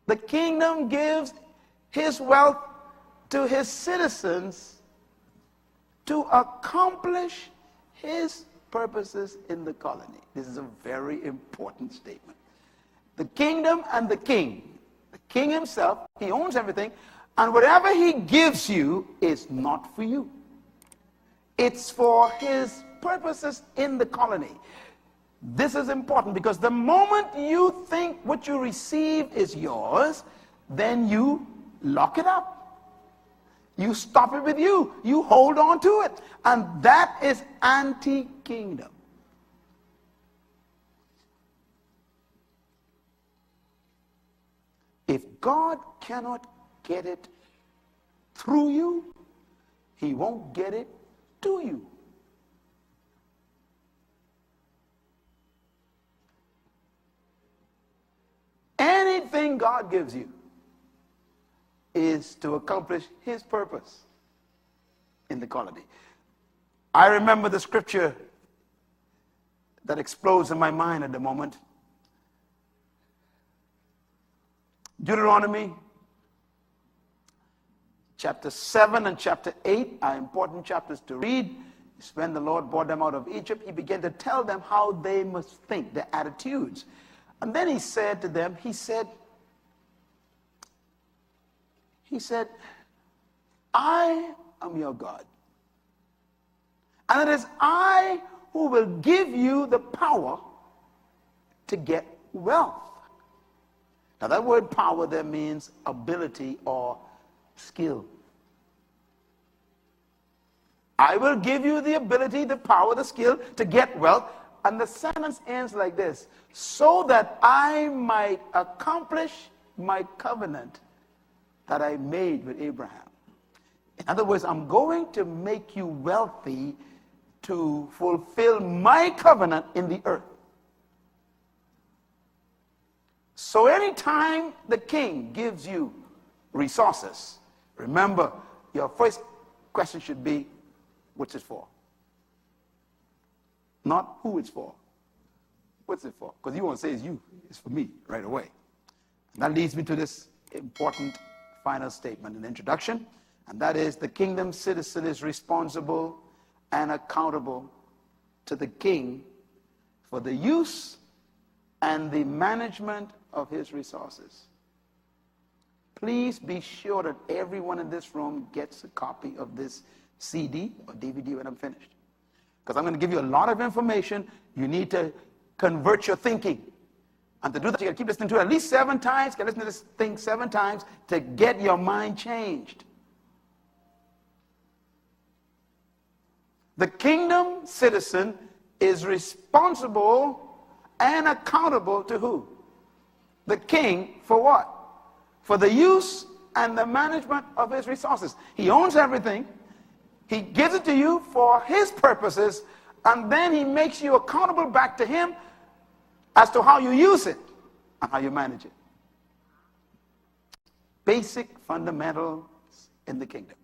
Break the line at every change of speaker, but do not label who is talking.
The kingdom gives his wealth to his citizens to accomplish his purposes in the colony. This is a very important statement. The kingdom and the king himself, he owns everything, and whatever he gives you is not for you. It's for his purposes in the colony. This is important because the moment you think what you receive is yours, then you lock it up. You stop it with you. You hold on to it. And that is anti-kingdom. If God cannot get it through you, he won't get it to you. Anything God gives you is to accomplish his purpose in the colony. I remember the scripture that explodes in my mind at the moment. Deuteronomy chapter 7 and chapter 8 are important chapters to read. It's when the Lord brought them out of Egypt. He began to tell them how they must think, their attitudes. And then he said to them, he said, I am your God. And it is I who will give you the power to get wealth. Now that word power there means ability or skill. I will give you the ability, the power, the skill to get wealth. And the sentence ends like this: so that I might accomplish my covenant that I made with Abraham. In other words, I'm going to make you wealthy to fulfill my covenant in the earth. So anytime the king gives you resources, remember, your first question should be, what's it for? Not who it's for. What's it for? Because you won't say it's you. It's for me right away. And that leads me to this important final statement in the introduction, and that is the kingdom citizen is responsible and accountable to the king for the use and the management of his resources. Please be sure that everyone in this room gets a copy of this CD or DVD when I'm finished. Because I'm going to give you a lot of information. You need to convert your thinking. And to do that, you got to keep listening to it at least 7 times. You got to listen to this thing 7 times to get your mind changed. The kingdom citizen is responsible and accountable to who? The king for what? For the use and the management of his resources. He owns everything. He gives it to you for his purposes, and then he makes you accountable back to him as to how you use it and how you manage it. Basic fundamentals in the kingdom.